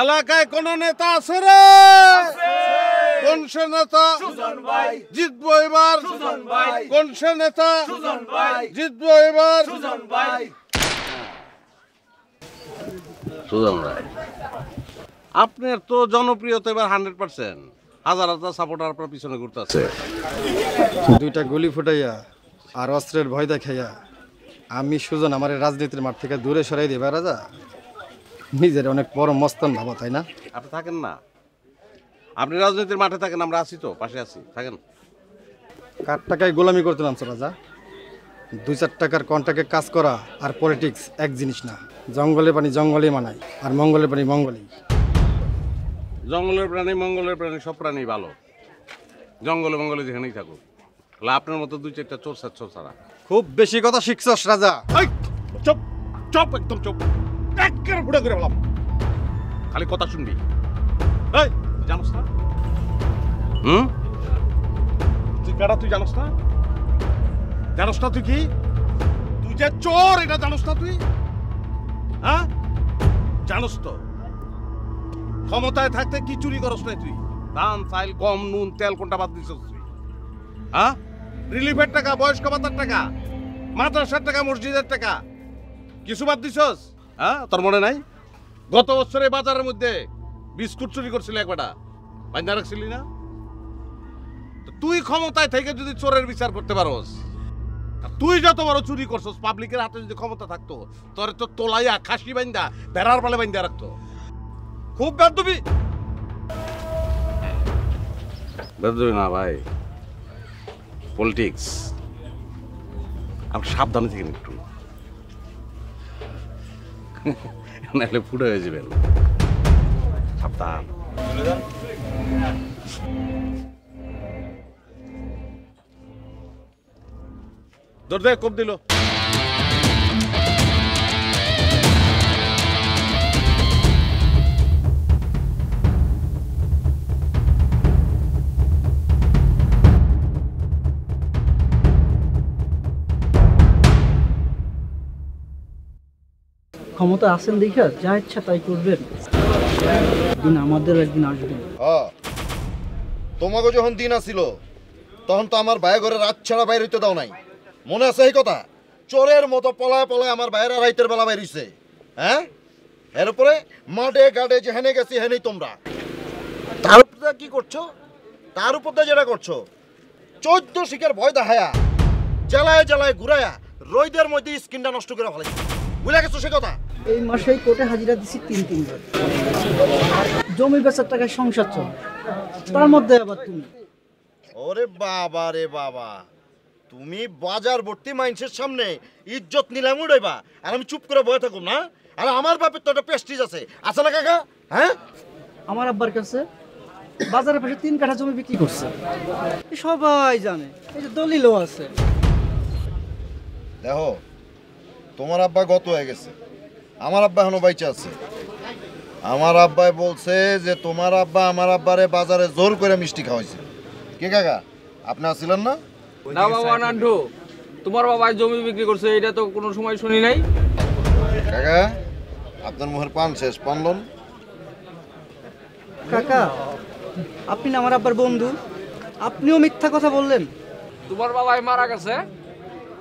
এলাকায় কোন নেতা আছে রে? কোন সে নেতা? জিতবো এবার। কোন সে নেতা? জিতবো এবার। সুজন রায়, আপনার তো জনপ্রিয়তা এবার 100%। হাজার হাজার সাপোর্টার আপনার পিছনে ঘুরতেছে। দুইটা গুলি ফুটাইয়া আর অস্ত্রের ভয় দেখাইয়া আমি সুজন আমার রাজনীতির মাঠ থেকে দূরে সরাই দিই রাজা। নিজের অনেক বড় মস্তান ভাবো, তাই না? আপনি থাকেন না, আপনি রাজনীতির মাঠে থাকেন, আমরা আছি তো, পাশে আছি, থাকেন। কার টাকায় গোলামি করতে নামছো রাজা? 2-4 টাকার কন্ট্রাক্টে কাজ করা আর পলিটিক্স এক জিনিস না। জঙ্গলের পানি জঙ্গলেই মানায়, আর মঙ্গলের পানি মঙ্গলেই। জঙ্গলের প্রাণী মঙ্গলের প্রাণী সব প্রাণী ভালো, জঙ্গলে মঙ্গলে যেখানেই থাকুক। আপনার মতো 2-4টা চোর ছাড়া। খুব বেশি কথা শিখছস রাজা। চুপ চুপ, একদম চুপ, একেবারে বুড়া করে বললাম। খালি কথা শুনবি। এই জানোস না? তুই কারা? তুই জানোস না? জানোস না তুই কি? তুই যে চোর, এটা জানোস না তুই? হ্যাঁ জানোস তো? ক্ষমতায় থাকতে কি চুরি করস না তুই? ধান চাল গম নুন তেল কোনটা বাদ দিছস তুই? হ্যাঁ রিলিফের টাকা, বয়স্ক ভাতার টাকা, মাদ্রাসার টাকা, মসজিদের টাকা কিছু বাদ দিছস? হ্যাঁ তোর মনে নাই? গত বছরে বাজারের মধ্যে বিস্কুট চুরি করছিলি, একবারটা বান্ধা রাখছিলি না? তুই ক্ষমতায় থেকে যদি চোরের বিচার করতে পারোস, তুই যত বড় চুরি করছস, পাবলিকের হাতে যদি ক্ষমতা থাকতো, তোর তো তোলাইয়া খাসি বান্ধা বেড়ার পালে বান্ধা রাখতো। খুব বেদবি না ভাই, পলিটিক্স। আপনি সাবধানে থাকেন একটু, নাহলে ফুটে হয়ে যাবেন। সাবধান। দরজায় কোপ দিল। ক্ষমতা আছেন দেখা যা ইচ্ছা তাই করবেন, দিন আমাদের একদিন আসবে। তোমাকে যখন দিন আসিল তখন তো আমার ভাই ঘরে রাত ছাড়া বাইর হইতে দাও নাই, মনে আছে এই কথা? চোরের মতো পলায় পলায় আমার ভাইয়েরা রাইতের বেলা বাইর হইছে। হ্যাঁ এরপরে মাঠে গাড়ে যেখানে গেছি হেনেই তোমরা। তার উপর কি করছো? তার উপর যেটা করছো, 14 শিখের ভয় দেখায়া জেলায় জেলায় ঘুরায়া রইদের মধ্যে স্কিনটা নষ্ট করে ফেলাইছে। বুঝলে গেছো সে কথা? এই মাসেই কোর্টে হাজিরা দিছি 3-3 বার। জমি বেচার টাকায় সংসার চলে, তার মধ্যে আবার তুমি। ওরে বাবা রে বাবা, তুমি বাজার ভর্তি মানুষের সামনে ইজ্জত নিলাম উড়াইবা আর আমি চুপ করে বয়ে থাকুম না? আর আমার বাপের তো একটা প্রেস্টিজ আছে, আছে না কাকা? হ্যাঁ আমার আব্বার কাছে বাজারের পাশে 3 কাঠা জমি বিক্রি করছে, সবাই জানে, এই যে দলিলও আছে। দেখো, তোমার আব্বা গত হয়ে গেছে, আমার আব্বা এখনো বাইচে আছে। আমার আব্বাই বলছে যে তোমার আব্বা আমার আব্বারে বাজারে জোর করে মিষ্টি খাওয়াইছে। কে কাকা, আপনি আসছিলেন না? না বাবা নান্টু, তোমার বাবা জমি বিক্রি করছে এটা তো কোনো সময় শুনি নাই। কাকা, আপনার মুখের পান শেষ, পানলন। কাকা, আপনি না আমার আব্বার বন্ধু, আপনিও মিথ্যা কথা বললেন। তোমার বাবাই মারা গেছে,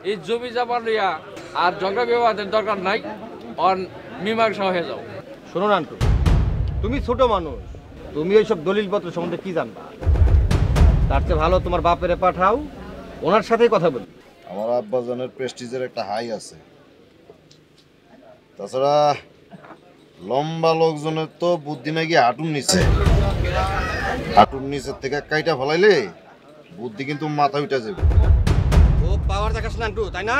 এই জমি জমা লইয়া আর ঝগড়া বিবাদের দরকার নাই, অন মীমাংসা হয়ে যাও। শোনো নান্টু, তুমি ছোট মানুষ, তুমি ওইসব দলিলপত্র সম্বন্ধে কি জানবা? তার চেয়ে ভালো তোমার বাপেরে পাঠাও, ওনার সাথেই কথা বলি। আমার আব্বাজানের প্রেস্টিজের একটা হাই আছে। তাছাড়া লম্বা লোকজনের তো বুদ্ধি নাকি হাঁটুর নিচে, হাঁটুর নিচের থেকে কাইটা ফলাইলে বুদ্ধি কিন্তু মাথা উঠে যাবে। ও পাওয়ার দেখাস নান্টু, তাই না?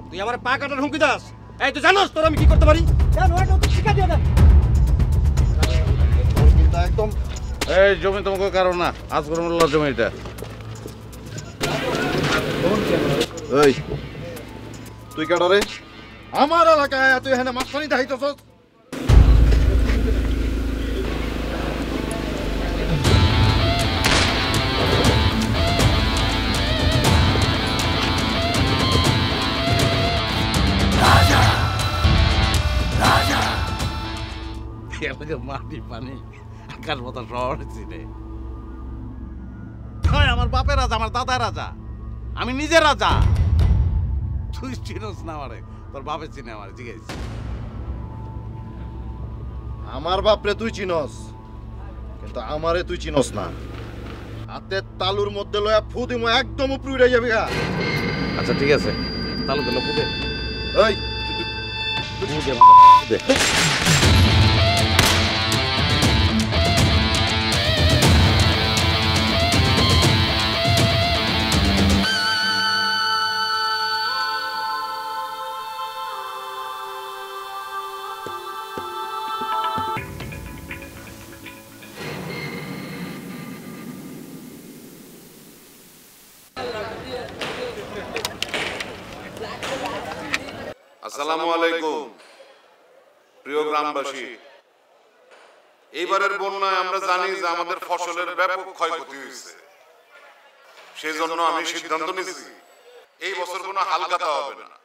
তুই আমার পা কাটার হুমকি দাস। এই তুই জানোস তোর আমি কি করতে পারি? কিন্তু একদম এই জমি তোমাকে কারণ না, আজ করে মোল্লার জমি এটা। এই তুই কাটারে আমার এলাকায় তুই এখানে মাঝখানি দেখাইতেছস? এলাকার পানি আকাশ বাতাস শহর চিনে। আমার বাপের রাজা, আমার দাদার রাজা, আমি নিজে রাজা। তুই চিনোস না আমারে, তোর বাপে চিনে আমার জিজ্ঞেস। আমার বাপরে তুই চিনস, কিন্তু আমারে তুই চিনস না। হাতের তালুর মধ্যে লয়া ফু দিমু, একদম উপরে উড়ে যাবি গা। আচ্ছা ঠিক আছে, তালু দিল পুদে। এই আসসালামু আলাইকুম প্রিয় গ্রামবাসী। এইবারের বন্যায় আমরা জানি যে আমাদের ফসলের ব্যাপক ক্ষয়ক্ষতি হয়েছে। সেই জন্য আমি সিদ্ধান্ত নিয়েছি এই বছর কোনো হালখাতা হবে না।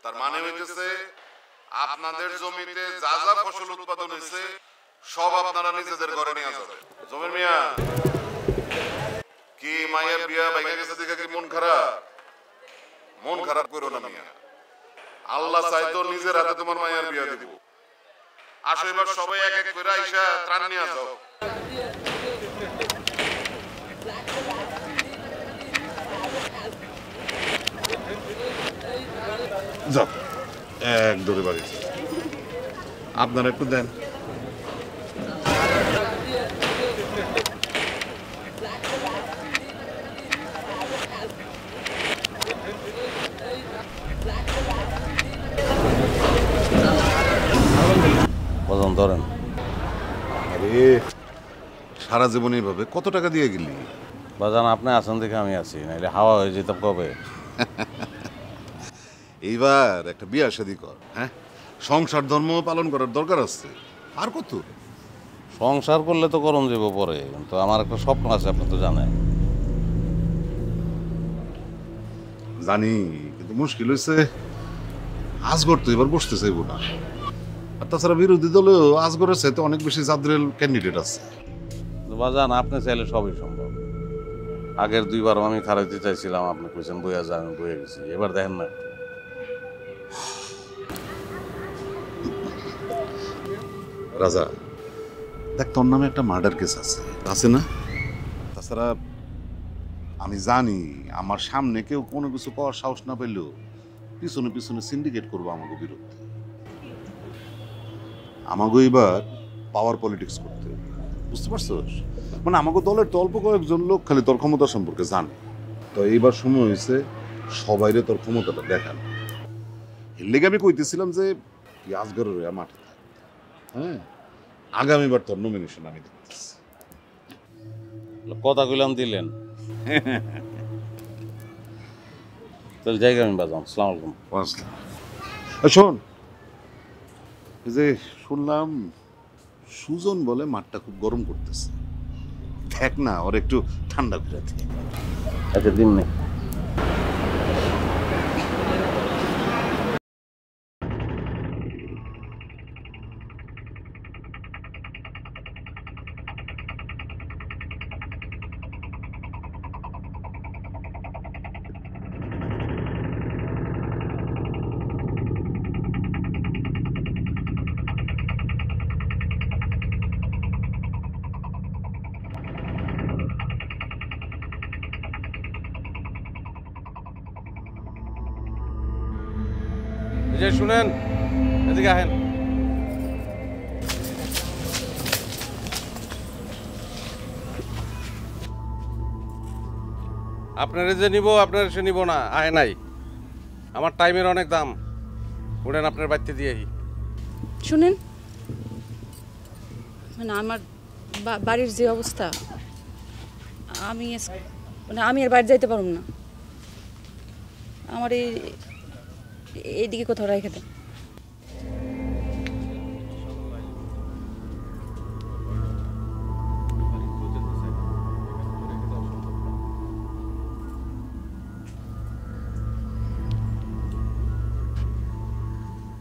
তার মানে হইতেছে আপনাদের জমিতে যা যা ফসল উৎপাদন হয়েছে সব আপনারা নিজেদের ঘরে নিয়ে যাবেন। জমির মিয়া কি মায়ের বিয়া ভাইগা গেছে দেখে কি মন খারাপ? মন খারাপ করো না মিয়া, আল্লাহ চাইতো নিজের হাতে তোমার মায়ের বিয়া দিব। আসো এবার সবাই এক এক করে আইসা ত্রাণ নিয়ে যাও। যাও এক দৌড়ে বাড়ি, আপনারা একটু দেন। ধরেন। আরে সারা জীবন এইভাবে কত টাকা দিয়ে গেলি? বাজান আপনি আছেন দেখে আমি আছি, নাইলে হাওয়া হয়ে যেতাম কবে। এইবার একটা বিয়া শাদী কর, হ্যাঁ? সংসার ধর্ম পালন করার দরকার আছে। আর কত সংসার করলে তো করণ যাব পরে, কিন্তু আমার একটা স্বপ্ন আছে, আপনি তো জানেন। জানি, কিন্তু মুশকিল হয়েছে আজগর তো এবার বসতে চাইব না। আর তাছাড়া বিরোধী দলেও আজগরের চাইতে অনেক বেশি জাদ্রেল ক্যান্ডিডেট আছে। বাজান আপনি চাইলে সবই সম্ভব। আগের দুইবার আমি খারাইতে চাইছিলাম, আপনি কইছেন বইয়া যান, আমি বইয়া গেছি। এবার দেখেন না, রাজা দেখ, তোর নামে একটা মার্ডার কেস আছে, আছে না? তাছাড়া আমি জানি আমার সামনে কেউ কোনো কিছু পাওয়ার সাহস না পেলেও পিছনে পিছনে সিন্ডিকেট করবো আমাকে বিরুদ্ধে। আমাকে এবার পাওয়ার পলিটিক্স করতে, বুঝতে পারছোস? মানে আমাকে দলের তো অল্প কয়েকজন লোক খালি তোর ক্ষমতা সম্পর্কে জানে। তো এইবার সময় হয়েছে সবাইরে তোর ক্ষমতাটা দেখান। এর লেগে আমি কইতেছিলাম যে আজগরের মাঠে থাক, হ্যাঁ? আগামীবার তোর নমিনেশন আমি দেখতেছি। কথা কইলাম দিলেন। তাহলে জায়গা আমি বাজান। আসসালামু আলাইকুম। শোন, এই যে শুনলাম সুজন বলে মাঠটা খুব গরম করতেছে, দেখ না ওর একটু ঠান্ডা করে দে। আচ্ছা দিন নেই। যে শুনেন, এদিকে আহেন। আপনারা যে নিব, আপনারা সে নিব না, আহে নাই। আমার টাইমের অনেক দাম। উঠেন, আপনার বাড়িতে দিয়ে। শুনেন, মানে আমার বাড়ির যে অবস্থা, আমি আর বাড়ি যাইতে পারব না। আমার এইদিকে কোথাও রেখে দেন।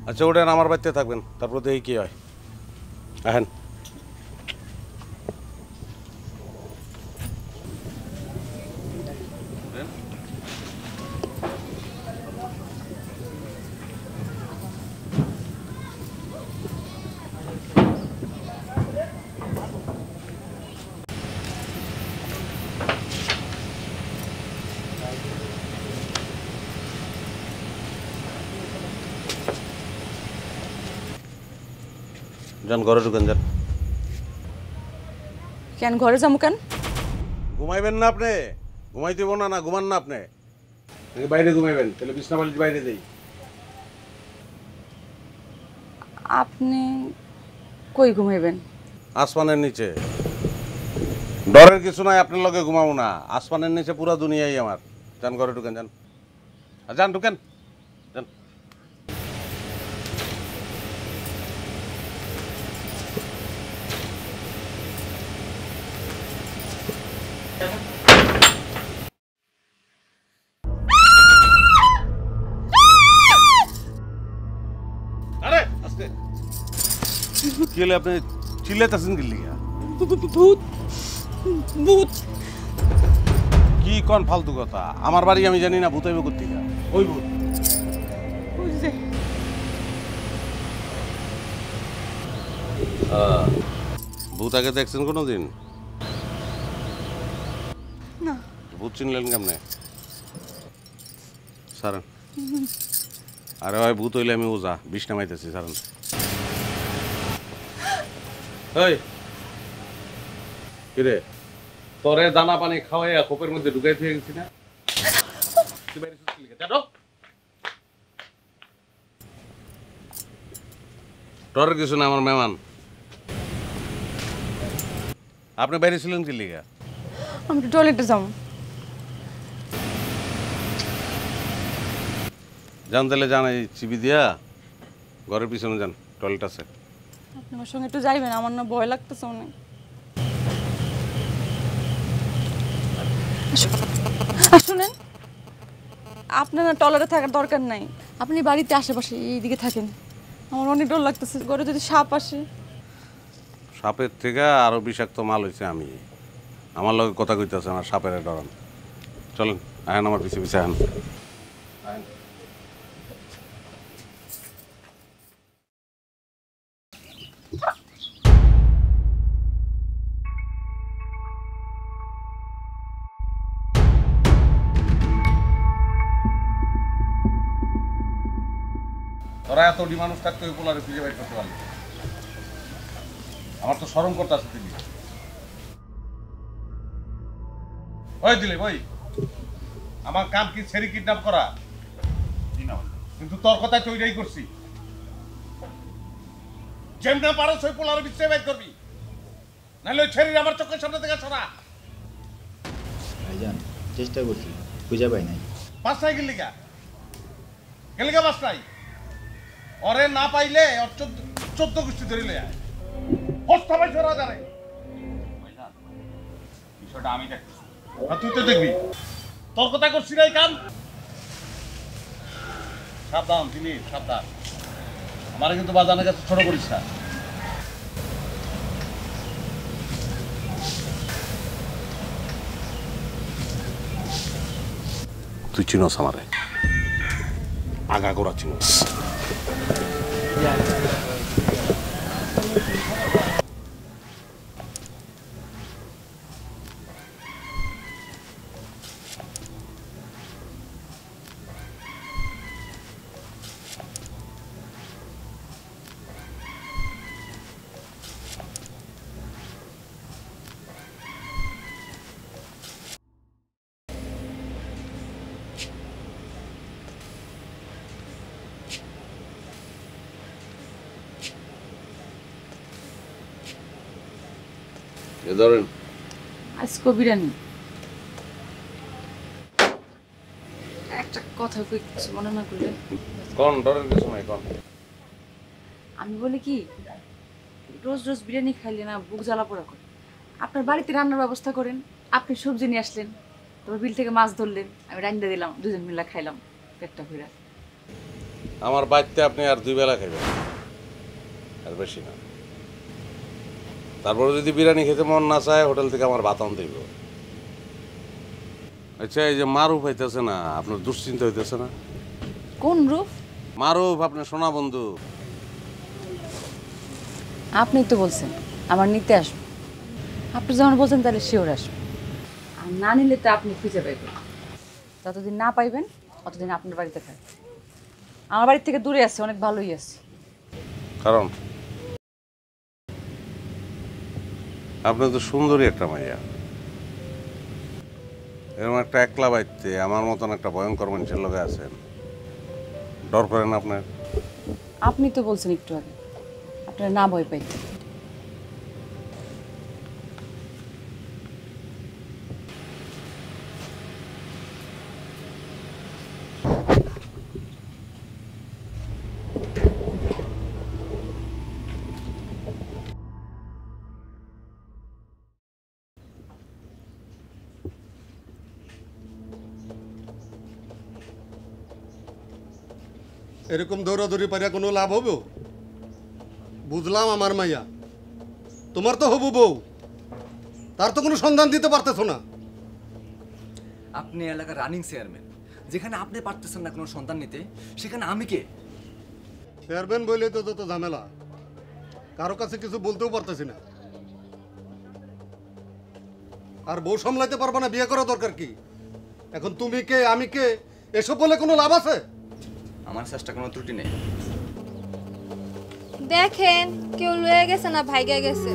আচ্ছা ওঠেন, আমার বাড়িতে থাকবেন, তারপর দেখি কি হয়। আহেন। যান ঘরে ঢুকেন যান। কেন ঘরে যাবো কেন? ঘুমাইবেন না আপনি? ঘুমাইতে না না ঘুমান না আপনি? নাকি বাইরে ঘুমাইবেন? তাহলে বিছনা বালিশ বাইরে দেই। আপনি কই ঘুমাইবেন? আসমানের নিচে। ডরের কিছু নাই, আপনার লগে ঘুমাবো না। আসমানের নিচে পুরা দুনিয়াই আমার। যান ঘরে ঢুকেন যান। যান ঢুকেন যান। আরে আস্তে। কি হলে আপনি চিল্লাইতেছেন কি লিগা? ভূত ভূত। কি কোন ফালতু কথা? আমার বাড়ি আমি জানি না ভূত হইব কোত্থেকে? ওই ভূত। ভূত আগে দেখছেন কোনোদিন? না। ভূত চিনলেন কেমনে? সারান। আরে ভাই ভূত হইলে আমি ওজা বিষ নামাইতেছি। সারান। এই কিরে, তোরে দানা পানি খাওয়াইয়া খোপের মধ্যে ঢুকাই দিয়ে গেছি না? তুই বাইরে শুনছিস লিখে যা ঢোক। তোর কিছু না, আমার মেহমান। আপনি বাইরে ছিলেন কি লিগা? আমি তো টয়লেটে যাবো। যান তাহলে যান, এই চিবি দিয়া ঘরের পিছনে যান, টয়লেট আছে। আপনি আমার সঙ্গে একটু যাইবেন? আমার না ভয় লাগতেছে অনেক। শুনেন, আপনার না টয়লেটে থাকার দরকার নাই। আপনি বাড়িতে আশেপাশে এইদিকে থাকেন। আমার অনেক ডর লাগতেছে, ঘরে যদি সাপ আসে। সাপের থেকে আরো বিষাক্ত মাল হয়েছে আমি। আমার লগে কথা কইতেছে, আমার সাপের ডরান। চলেন আহেন আমার পিছিয়ে পিছিয়ে আহেন। তোরা এত ডি মানুষ থাকতে ওই পোলারে খুঁজে বাইর করতে পারলি? আমার তো শরম করতে আছে। দিলি ওই দিলে ওই আমার কাম কি ছেড়ি কিডন্যাপ করা? কিন্তু তোর কথাই তো ওইটাই করছি। যেমন পারো ওই পোলারে বিচ্ছে বাইর করবি, নাহলে ওই ছেড়ি আমার চোখের সামনে থেকে সরা। ভাইজান চেষ্টা করছি, খুঁজে পাই নাই। বাসটাই গেলিগা গেলিগা বাসটাই ওরে না পাইলে ওর 14 গোষ্ঠী ধরিলে হস্তা ভাই ধরা যাবে। বিষয়টা আমি দেখছি, তুই তো দেখবি। তোর কথা করছি না এই কাম। সাবধান তিনি, সাবধান। আমার কিন্তু বাজানের কাছে ছোট করিস না। তুই চিনোস আমারে, আগা গোড়া চিনোস। ধরেন আজকে বিরিয়ানি। একটা কথা কই, কিছু মনে না করলে। কোন ডরের কিছু নাই কোন। আমি বলি কি, রোজ রোজ বিরিয়ানি খাইলে না বুক জ্বালা পোড়া করে। আপনার বাড়িতে রান্নার ব্যবস্থা করেন, আপনি সবজি নিয়ে আসলেন, তারপর বিল থেকে মাছ ধরলেন, আমি রান্না দিলাম, দুজন মিলে খাইলাম পেটটা ভরে। আমার বাড়িতে আপনি আর 2 বেলা খাইবেন, আর বেশি না। তারপরে যদি বিরিয়ানি খেতে মন না চায়, হোটেল থেকে আমার ভাত আনতে দিব। আচ্ছা, এই যে মারুফ হইতেছে না, আপনার দুশ্চিন্তা হইতেছে না? কোন রূপ? মারুফ আপনার সোনা বন্ধু। আপনি তো বলছেন আমার নিতে আসবে। আপনি যখন বলছেন তাহলে শিওর আসবে। আর না নিলে তো আপনি খুঁজে পাইবেন। যতদিন না পাইবেন অতদিন আপনার বাড়িতে থাকবেন। আমার বাড়ির থেকে দূরে আছে, অনেক ভালোই আছে। কারণ আপনি তো সুন্দরী একটা মাইয়া, এরকম একটা একলা বাইতে আমার মতন একটা ভয়ঙ্কর মানুষের লগে আছেন, ডর করেন আপনার? আপনি তো বলছেন একটু আগে আপনারা না ভয় পাইতে। এরকম দৌড়াদৌড়ি পারিয়া কোনো লাভ হবো? বুঝলাম আমার মাইয়া, তোমার তো হবু বউ, তার তো কোনো সন্ধান দিতে পারতেছো না। আপনি এলাকার রানিং চেয়ারম্যান, যেখানে আপনি পারতেছেন না কোনো সন্তান নিতে, সেখানে আমি কে? চেয়ারম্যান বললে তো যত ঝামেলা, কারো কাছে কিছু বলতেও পারতেছি না। আর বউ সামলাইতে পারবা না, বিয়ে করা দরকার কি? এখন তুমি কে আমি কে এসব বলে কোনো লাভ আছে? আমার চেষ্টা কোনো ত্রুটি নেই। দেখেন কেউ লয়ে গেছে না ভাইগা গেছে।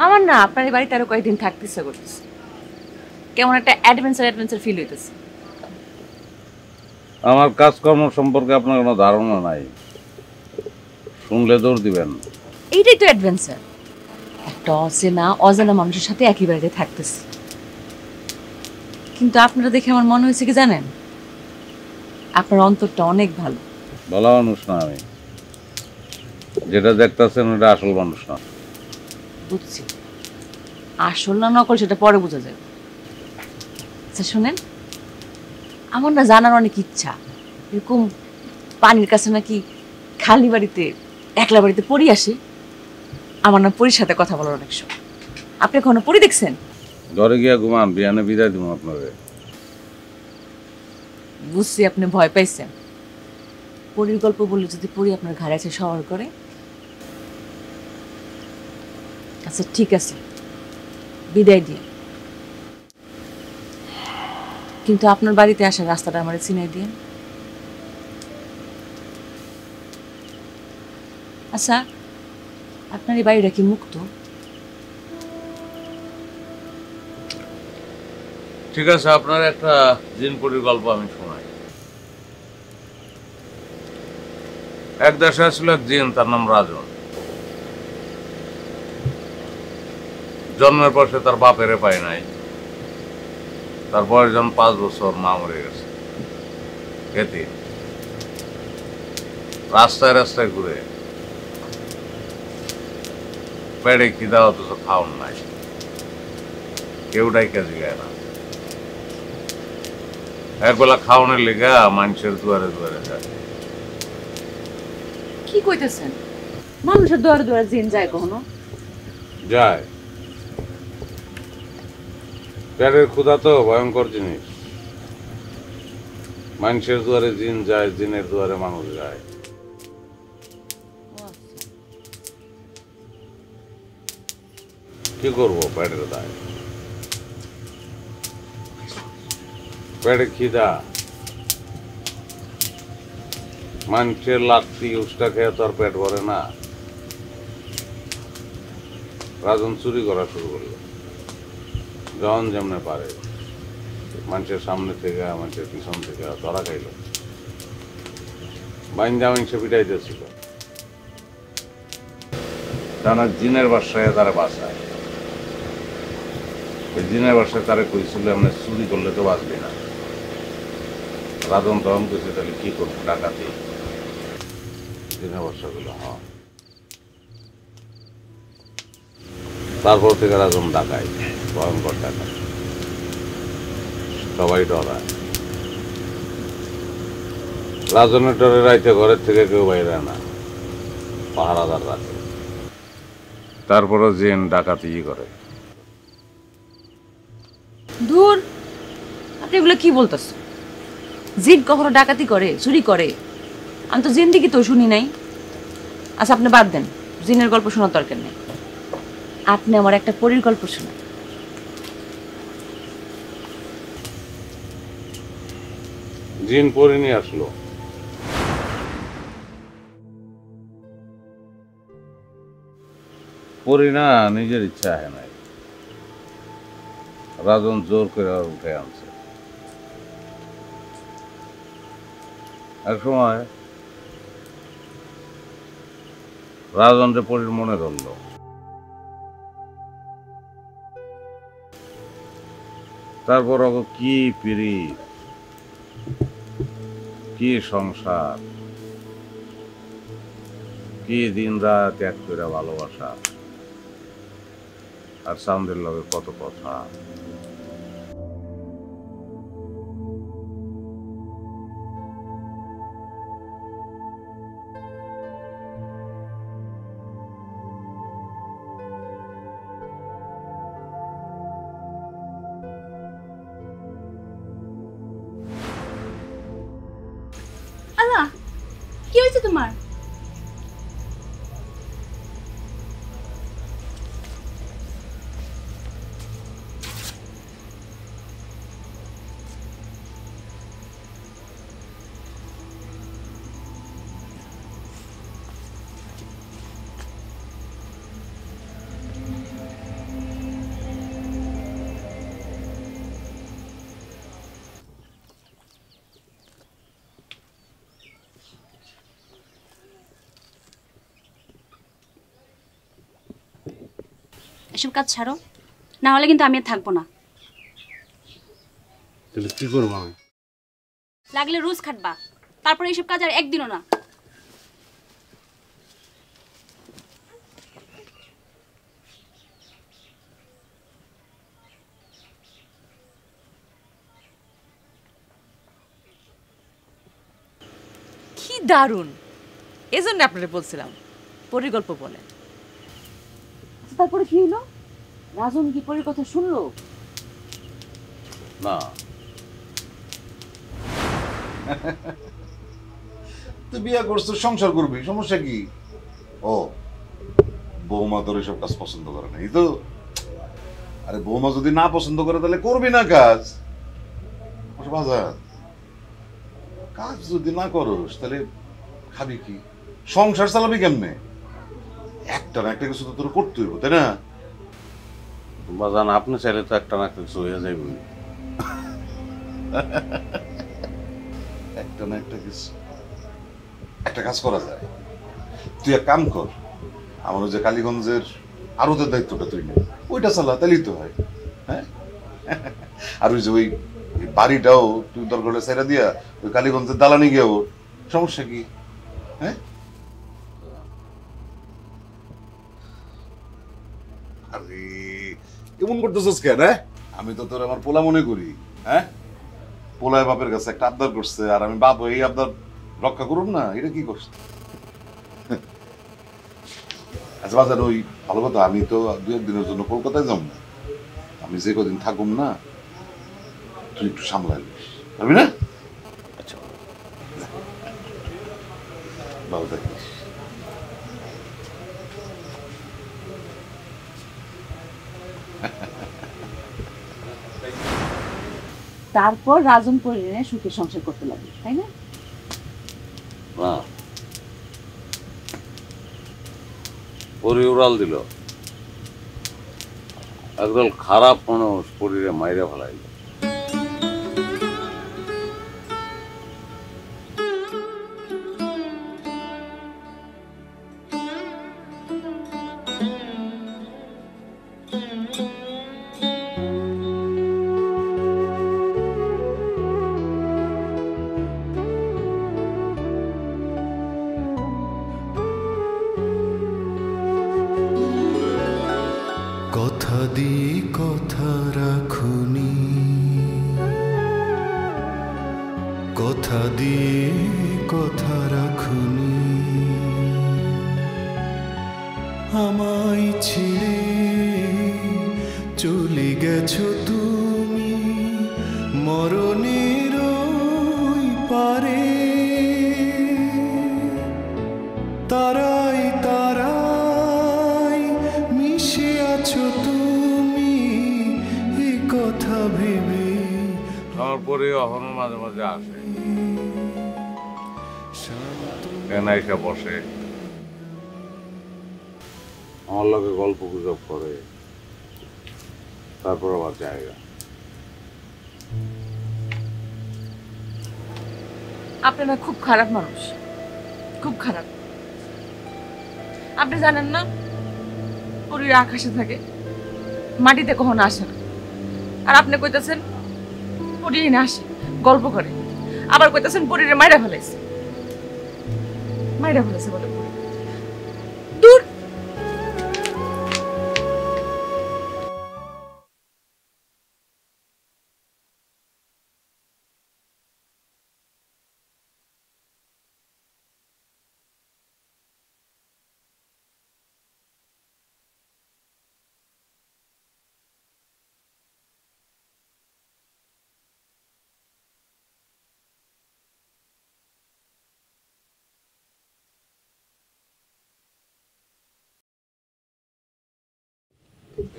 আমার না আপনার এই বাড়িতে আরো কয়েকদিন থাকতে ইচ্ছা করতেছে, কেমন একটা অ্যাডভেঞ্চার ফিল হইতেছে। আমার কাজকর্ম সম্পর্কে আপনার কোনো ধারণা নাই, শুনলে দৌড় দিবেন। এইটাই তো অ্যাডভেঞ্চার, একটা অজানা মানুষের সাথে একই বাড়িতে থাকতেছে। কিন্তু আপনারা দেখে আমার মনে হয়েছে কি জানেন, আপনার অন্তরটা অনেক ভালো। ভালো মানুষ না আমি, যেটা দেখতেছেন ওটা আসল মানুষ না। বুঝছি, আসল না নকল সেটা পরে বোঝা যাবে। আচ্ছা শোনেন, আমার না জানার অনেক ইচ্ছা, এরকম পানির কাছে নাকি খালি বাড়িতে একলা বাড়িতে পড়ি আসে। আমার না পরির সাথে কথা বলার অনেক শখ। আপনি কখনো পড়ি দেখছেন? ঘরে গিয়া ঘুমান, বিয়ানে বিদায় দিব আপনাকে। বুঝছি আপনি ভয় পাইছেন। পরির গল্প বললে যদি পরি আপনার ঘাড়ে আছে সওয়ার করে। আচ্ছা ঠিক আছে, বিদায় দিয়ে, কিন্তু আপনার বাড়িতে আসার রাস্তাটা আমার চিনাই দিয়ে। আচ্ছা আপনার এই বাড়িটা কি মুক্ত? ঠিক আছে, আপনার একটা জিনপুরির গল্প আমি শোনাই। এক দেশে ছিল এক জিন, তার নাম রাজন। জন্মের পর সে তার বাপেরে পায় নাই। তার বয়স যখন 5 বছর, মা মরে গেছে। এতে রাস্তায় রাস্তায় ঘুরে, পেটে খিদা অথচ খাওয়ান নাই, কেউটাই কাজে গায় না। একবেলা খাওয়ানোর লেগা মানুষের দুয়ারে দুয়ারে যায়। কি কইতেছেন? মানুষের দুয়ারে দুয়ারে জিন যায় কখনো? যায়। পেটের ক্ষুধা তো ভয়ঙ্কর জিনিস। মানুষের দুয়ারে জিন যায়, জিনের দুয়ারে মানুষ যায়। কি করবো, পেটের দায়, পেটে খিদা। মানুষের লাত্তি উষ্টা খেয়ে তো আর পেট ভরে না। রাজন চুরি করা শুরু করলো, যখন যেমনে পারে। মানুষের সামনে থেকে, মানুষের পিছন থেকে ধরা খাইল। বাইন্দা মানুষে পিটাইতেছিল, টানা জিনের বাসায় তারা বাসায়। ওই জিনের বাসায় তারা কইছিল আমরা চুরি করলে তো বাঁচবি না। রাজন তখন কইছে তাহলে কি করবো, ডাকাতি। জিনের বাসা গুলো হ্যাঁ। তারপর থেকে রাজন ডাকায়, ভয়ঙ্কর ডাকায়, সবাই ডরায়। রাজনের ডরে রাইতে ঘরের থেকে কেউ বাইরে না, পাহারাদার রাখে। তারপরে জিন ডাকাতি করে। দূর, আপনি এগুলো কি বলতেছেন? জিন কখনো ডাকাতি করে, চুরি করে? আমি তো জিন্দিগি তো শুনি নাই। আচ্ছা আপনি বাদ দেন, জিনের গল্প শোনার দরকার নেই। আপনি আমার একটা পরীর গল্প শোনান। জিন পরে নিয়ে আসলো। পরি না নিজের ইচ্ছা আহে নাই, রাজন জোর করে উঠে আনছে। এক সময় রাজনরে পরির মনে ধরল। তারপর কি পিরিত, কি সংসার, কি দিন রাত এক করে ভালোবাসা, আর চাঁদের লগে কত কথা। আল্লাহ, কি হয়েছে তোমার? এসব কাজ ছাড়ো, না হলে কিন্তু আমি আর থাকবো না। তাহলে কি করবো আমি? লাগলে রোজ খাটবা, তারপরে এইসব কাজ আর একদিনও না। কি দারুণ, এজন্য আপনারে বলছিলাম পরিকল্প বলে। তারপরে কি হলো? রাজন কি পরির কথা শুনলো? না, তুই বিয়ে করছিস, সংসার করবি, সমস্যা কি? ও বৌমা তোর এসব কাজ পছন্দ করে না, এই তো। আরে বৌমা যদি না পছন্দ করে তাহলে করবি না কাজ। বাজার কাজ যদি না করস তাহলে খাবি কি, সংসার চালাবি কেমনে? একটা না একটা কিছু তো তোর করতে হইব, তাই না? বাজান আপনি চাইলে তো একটা না একটা কিছু হয়ে যাইব। একটা না একটা কিছু, একটা কাজ করা যায়। তুই এক কাম কর, আমার ওই যে কালীগঞ্জের আরতের দায়িত্বটা তুই নে, ওইটা চালা, তাহলেই তো হয়। হ্যাঁ, আর ওই যে ওই বাড়িটাও তুই দরকার হলে ছেড়ে দিয়া ওই কালীগঞ্জের দালানি গিয়েও, সমস্যা কি? হ্যাঁ, আরে কেমন করতেছিস কেন? আমি তো তোর আমার পোলা মনে করি। হ্যাঁ, পোলায় বাপের কাছে একটা আবদার করছে, আর আমি বাপ এই আবদার রক্ষা করুন না, এটা কি করছে? আচ্ছা বাজার, ওই ভালো কথা, আমি তো 2-1 দিনের জন্য কলকাতায় যাব না, আমি যে কদিন থাকুম না তুই একটু সামলাইস, পারবি না? আচ্ছা ভালো থাকিস। তারপর রাজন পরিণে সুখে সংসার করতে লাগলো, তাই না? না, পরি উড়াল দিল, একদল খারাপ মানুষ পরিরে মাইরে ফেলাইল। কথা দিয়ে কথা রাখুনি, কথা দিয়ে কথা রাখুনি, আমায় ছেড়ে চলে গেছো তুমি মরণের ওই পারে। তারাই তারাই মিশে আছো তুমি, এই কথা ভেবে। আমার পরে এখনো মাঝে মাঝে আসে। এখানে এসে বসে, আমার লগে গল্প গুজব করে, তারপর আবার জায়গা। আপনারা খুব খারাপ মানুষ, খুব খারাপ। আপনি জানেন না পরীর আকাশে থাকে, মাটিতে কখনো আসে না। আর আপনি কইতেছেন পরী না আসে, গল্প করে। আবার কইতেছেন পরীরে মাইরা ফেলাইছে, মাইরা ফেলাইছে বলে পরী। দূর।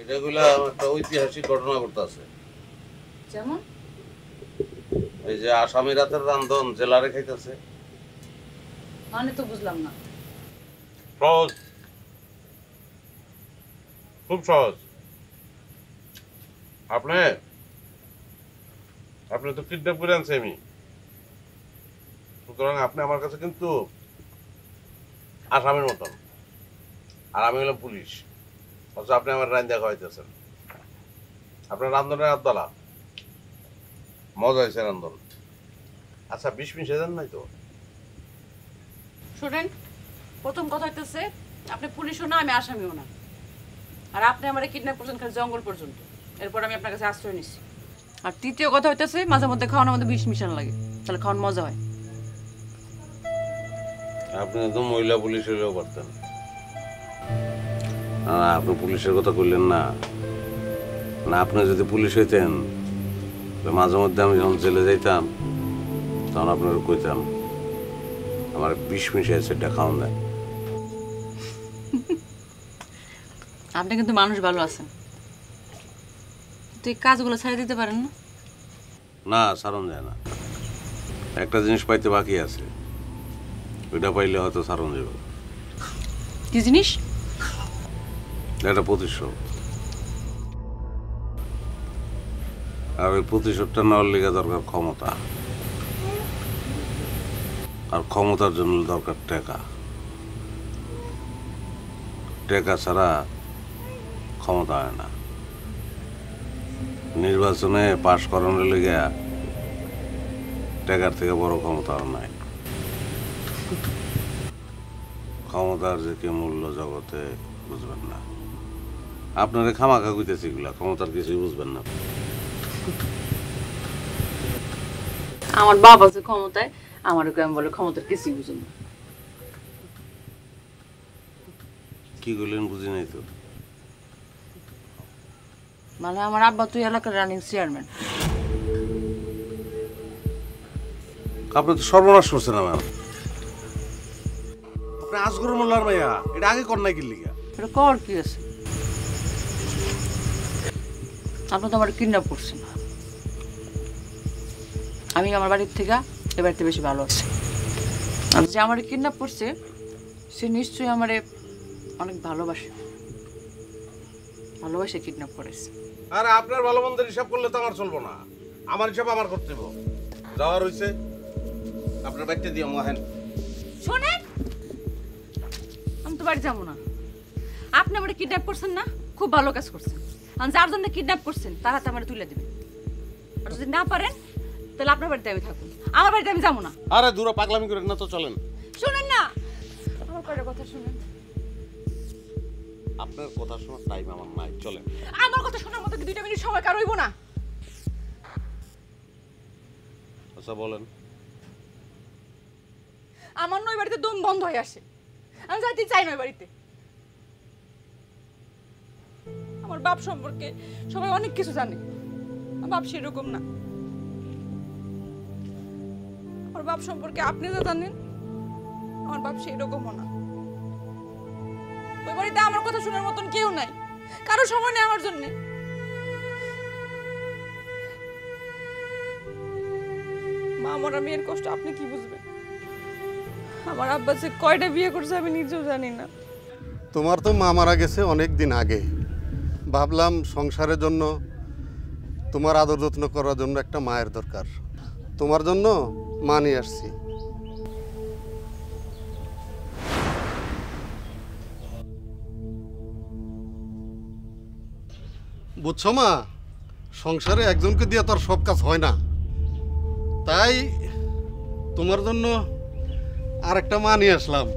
এটাগুলা একটা ঐতিহাসিক ঘটনা ঘটতেছে। যেমন এই যে আসামি রাতের রান্ধন জেলারে খাইতেছে। মানে তো বুঝলাম না। সহজ, খুব সহজ। আপনি তো কিডন্যাপ করে আনছে আমি, সুতরাং আপনি আমার কাছে কিন্তু আসামির মতন, আর আমি হলাম পুলিশ। অথচ আপনি আমার রান্দা খাওয়াইতেছেন। আপনার রান্ধনের আদালা মজা হয়েছে রান্ধন। আচ্ছা, 20 মিনিট যান নাই তো? শুনেন, প্রথম কথা হইতেছে আপনি পুলিশও না, আমি আসামিও না। আর আপনি আমার কিডন্যাপ করছেন খালি জঙ্গল পর্যন্ত, এরপর আমি আপনার কাছে আশ্রয় নিচ্ছি। আর তৃতীয় কথা হইতেছে মাঝে মধ্যে খাওয়ানোর মধ্যে বিষ মিশানো লাগে, তাহলে খাওয়ান মজা হয়। আপনি তো মহিলা পুলিশ হলেও পারতেন। আপনি পুলিশের কথা কইলেন না। না, আপনি যদি পুলিশ হইতেন মাঝে মধ্যে আমি যখন জেলে যাইতাম তখন আপনার কইতাম আমার 20 মিনিট সেটা খাওয়ান দেয়। আপনি কিন্তু মানুষ ভালো আছেন, তুই কাজগুলো ছেড়ে দিতে পারেন না? না, সারণ যায় না। একটা জিনিস পাইতে বাকি আছে, ওইটা পাইলে হয়তো সারণ যাবে। কি জিনিস? একটা প্রতিশোধ। আর ওই প্রতিশোধটা নেওয়ার লেগে দরকার ক্ষমতা, আর ক্ষমতার জন্য দরকার টাকা। টাকা ছাড়া ক্ষমতা হয় না। নির্বাচনে পাশ করানোর লেগে টাকার থেকে বড় ক্ষমতা আর নাই। ক্ষমতার যে কি মূল্য জগতে বুঝবেন না। আপনারা খামাখা কইতেছি এগুলা, ক্ষমতার কিছুই বুঝবেন না। আমার বাবা যে ক্ষমতায়, আমার আমি বলে ক্ষমতার কিছুই বুঝুন না। কি করলেন বুঝি নাই তো। মানে আমার আব্বা তুই এলাকার রানিং চেয়ারম্যান। আপনি তো সর্বনাশ করছেন আমার। আপনি আসগর মোল্লার মাইয়া, এটা আগে কর নাই কি লিগা? এটা কর কি আছে? আপনি তো আমার কিডন্যাপ করছেন। আমি আমার বাড়ির থেকে এ বাড়িতে বেশি ভালো আছি। আর যে আমার কিডন্যাপ করছে সে নিশ্চয়ই আমারে অনেক ভালোবাসে, ভালোবাসে কিডন্যাপ করেছে। আরে আপনার ভালো মন্দের হিসাব করলে তো আমার চলবো না। আমার হিসাব আমার করতে হবে। যাওয়ার হইছে আপনার বাড়িতে দিও মহেন। শোনেন, আমি তো বাড়ি যাবো না। আপনি আমার কিডন্যাপ করছেন না, খুব ভালো কাজ করছেন। আর যার জন্য কিডন্যাপ করছেন তার হাতে আমার তুলে দিবেন। আর যদি না পারেন তাহলে আপনার বাড়িতে আমি থাকুন, আমার বাড়িতে আমি যাবো না। আরে দূরে পাগলামি করেন না তো, চলেন। শুনেন না, আমার কয়টা কথা শুনেন। আপনার কথা শোনার টাইম আমার নাই, চলেন। আমার কথা শোনার মতো 2 মিনিট সময় কার হইব না। আচ্ছা বলেন। আমার নয় বাড়িতে দম বন্ধ হয়ে আসে, আমি যাইতে চাই নয় বাড়িতে। আমার বাপ সম্পর্কে সবাই অনেক কিছু জানে, আমার বাপ সেরকম না। আমার বাপ সম্পর্কে আপনি যা জানেন, আমার বাপ সেরকমও না। ওই বাড়িতে আমার কথা শোনার মতন কেউ নাই, কারো সময় নেই আমার জন্য। মা মরা মেয়ের কষ্ট আপনি কি বুঝবেন? আমার আব্বা যে কয়টা বিয়ে করছে আমি নিজেও জানি না। তোমার তো মা মারা গেছে অনেক দিন আগে, ভাবলাম সংসারের জন্য তোমার আদর যত্ন করার জন্য একটা মায়ের দরকার, তোমার জন্য মা নিয়ে আসছি। বুঝছো মা, সংসারে একজনকে দিয়ে তো আর সব কাজ হয় না, তাই তোমার জন্য আর একটা মা নিয়ে আসলাম।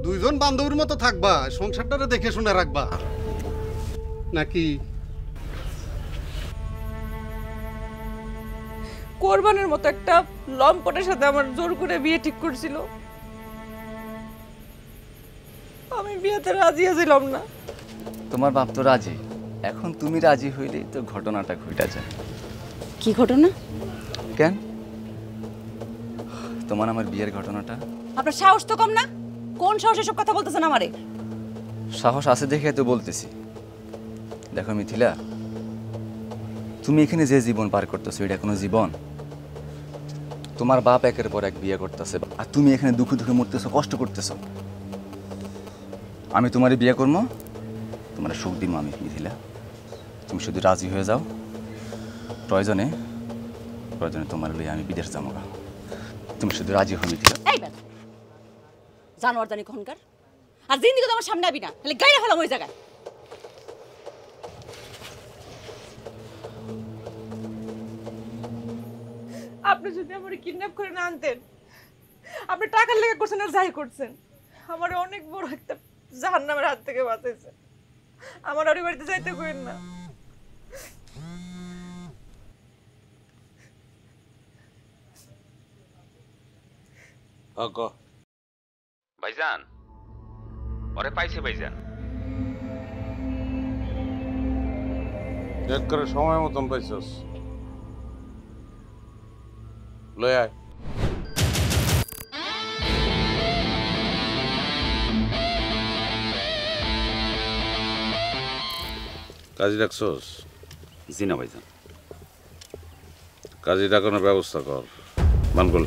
দুইজন বান্ধবীর মতো থাকবা, সংসারটারে দেখে শুনে রাখবা নাকি? কোরবানের মতো একটা লম্পটের সাথে আমার জোর করে বিয়ে ঠিক করছিল, আমি বিয়েতে রাজি ছিলাম না। তোমার বাপ তো রাজি, এখন তুমি রাজি হইলে তো ঘটনাটা ঘটে যায়। কি ঘটনা? কেন তোমার আমার বিয়ের ঘটনাটা? আপনার সাহস তো কম না? কোন সাহসে সব কথা বলতেছেন আমারে? সাহস আছে দেখে তো বলতেছি। দেখো মিথিলা, তুমি এখানে যে জীবন পার করতেছো এটা কোনো জীবন? তোমার বাপ একের পর এক বিয়ে করতেছে আর তুমি এখানে দুঃখে দুঃখে মরতেছো, কষ্ট করতেছো। আমি তোমার বিয়ে করবো, তোমার সুখ দিব আমি মিথিলা। তুমি শুধু রাজি হয়ে যাও, প্রয়োজনে তোমার লইয়া আমি বিদেশ যাবো। তুমি শুধু রাজি হো মিথিলা। এই বেটা জানোয়ার জানি কখনকার, আর জিন্দিগি তো আমার সামনে আবি না, তাহলে গাইরা ফেলাম ওই জায়গায়। আপনি যদি আমার কিডন্যাপ করে না আনতেন, আপনি টাকার লেগে করছেন আর যাই করছেন, আমার অনেক বড় একটা জাহান্নামের হাত থেকে বাঁচাইছে। আমার ওই বাড়িতে যাইতে কইেন না। ভাইজান, ওরে পাইছে ভাইজান। এক করে সময় মতন পাইছস, লয় আয়। কাজী ডাকছস? জি না ভাইজান। কাজী ডাকানোর ব্যবস্থা কর, মানগুল।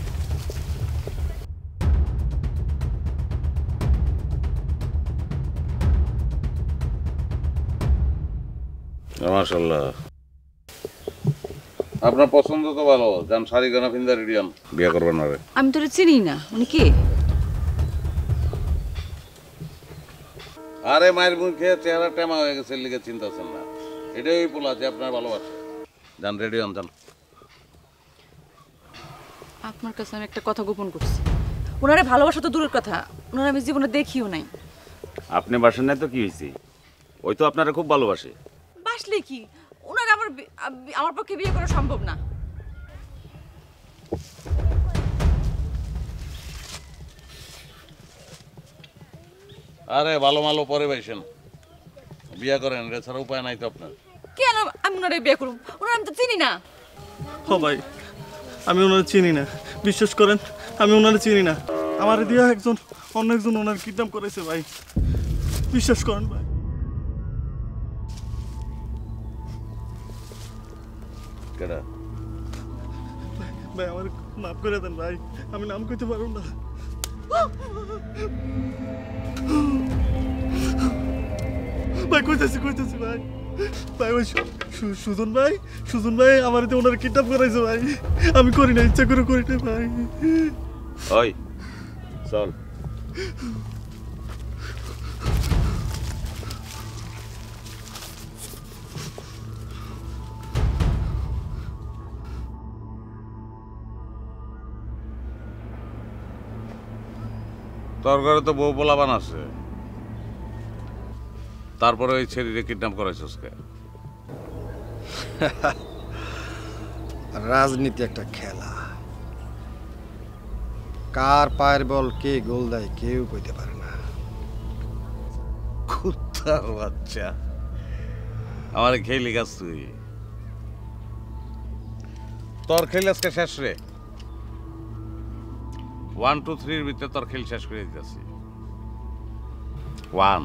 মাশাআল্লাহ, আপনার পছন্দ তো ভালো। যান শাড়ি গানা পিন্দা রেডিয়ান, বিয়ে করবেন না রে। আমি তোরে চিনি না, উনি কে? আরে মায়ের মুখে চেহারা টেমা হয়ে গেছে, লিগে চিন্তাছেন না। এটাই ওই পোলা যে আপনার ভালোবাসে। যান রেডিয়ান যান। আপনার কাছে আমি একটা কথা গোপন করছি। ওনারে ভালোবাসা তো দূরের কথা, ওনারা আমি জীবনে দেখিও নাই। আপনি বাসেন নাই তো কি হয়েছে? ওই তো আপনারা খুব ভালোবাসে। বাসলে কি, ওনার আমার পক্ষে বিয়ে করা সম্ভব না। আরে ভালো মালো পরে বাইছেন, বিয়ে করেন, এছাড়া উপায় নাই তো আপনার। কেন আমি ওনারে বিয়ে করব? ওনার আমি তো চিনি না। ও ভাই, আমি ওনারে চিনি না, বিশ্বাস করেন আমি ওনারে চিনি না। আমার দিয়া অন্য একজন ওনার কিডন্যাপ করেছে ভাই, বিশ্বাস করেন ভাই। কেডা? ভাই আমার মাফ করে দেন ভাই, আমি নাম কইতে পারব না। ভাই কইতেছি ভাই, ভাই ওই সুজন ভাই আমার ওনার কিডন্যাপ করাইছে ভাই, আমি করি না, ইচ্ছা করে করি না ভাই। ওই চল। তোর ঘরে তো বউ পোলাবান আছে, তারপরে ওই ছেলেকে কিডন্যাপ করাইছস কে? রাজনীতি একটা খেলা, কার পায়ের বল কে গোল দেয় কেউ কইতে পারে না। কুত্তার বাচ্চা, আমার খেলি গাছ তুই। তোর খেল আজকে শেষ রে। 1 2 3 ভিতরে তোর খেল শেষ করে দিতেছি। 1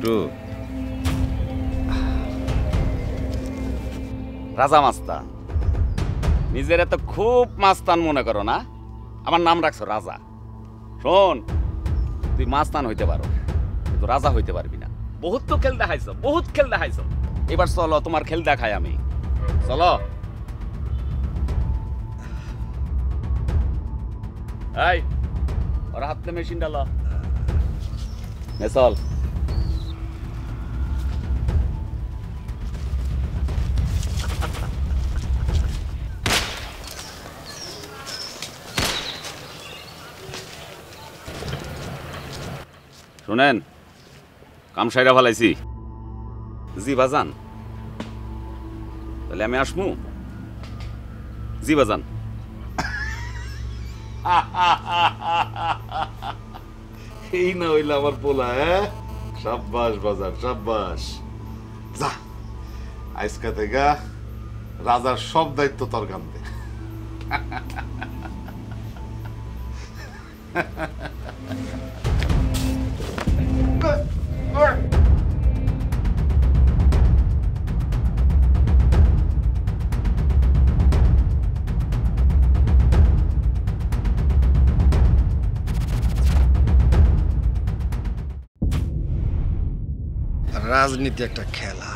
2। রাজা মাস্তান, নিজের তো খুব মাস্তান মনে করো না? আমার নাম রাখছো রাজা। শোন, তুই মাস্তান হইতে পারো, কিন্তু রাজা হইতে পারবি না। বহুত তো খেল দেখাইছ, বহুত খেল দেখাইছ। এবার চলো, তোমার খেল দেখাই আমি। চলো। এই ওর হাতে মেশিন ডালো। চল। শুনেন, কামসাইরা ভালাইছি। জি বাজান, তাহলে আমি আসমু? জি বাজান। এই না হইলে আমার পোলা। সাব্বাস বাজার, সাব্বাস। যা, আজকা থেকে রাজার সব দায়িত্ব তোর কাঁধে। রাজনীতি একটা খেলা।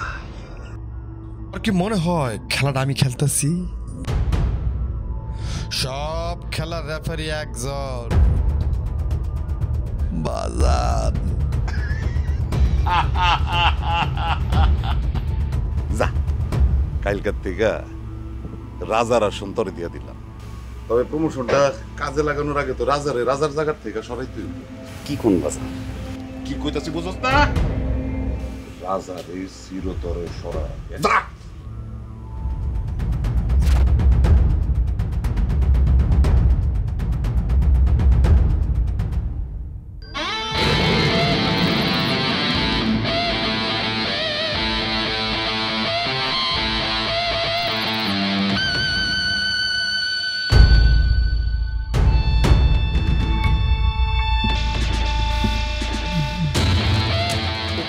আর কি মনে হয় খেলাটা আমি খেলতেছি? সব খেলার রেফারি একজন, বাজার। যা, কালকার থেকে রাজার আসন তরে দিয়া দিলাম। তবে প্রমোশনটা কাজে লাগানোর আগে তো রাজার জায়গার থেকে সরাইতে হইব। কি কোন বাজার? কি কইতাছি বুঝছ না? রাজার এই চিরতরে সরা।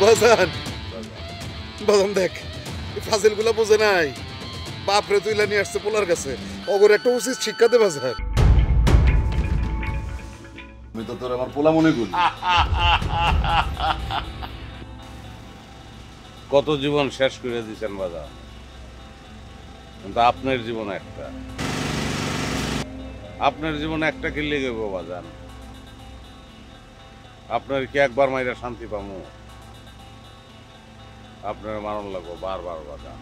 বাজান, বাজান দেখ, ফাজিল গুলা বোঝে নাই। বাপরে তুইলা নিয়ে আসছে পোলার কাছে, অগর একটা উচিত শিক্ষা দে বাজার। আমি তো তোর আমার পোলা মনে করি। কত জীবন শেষ করে দিয়েছেন বাজার, কিন্তু আপনার জীবন একটা। আপনার জীবন একটা কি লেগে গো বাজান? আপনার কি একবার মাইরা শান্তি পামু? আপনার মারণ লাগবো বারবার বাজান।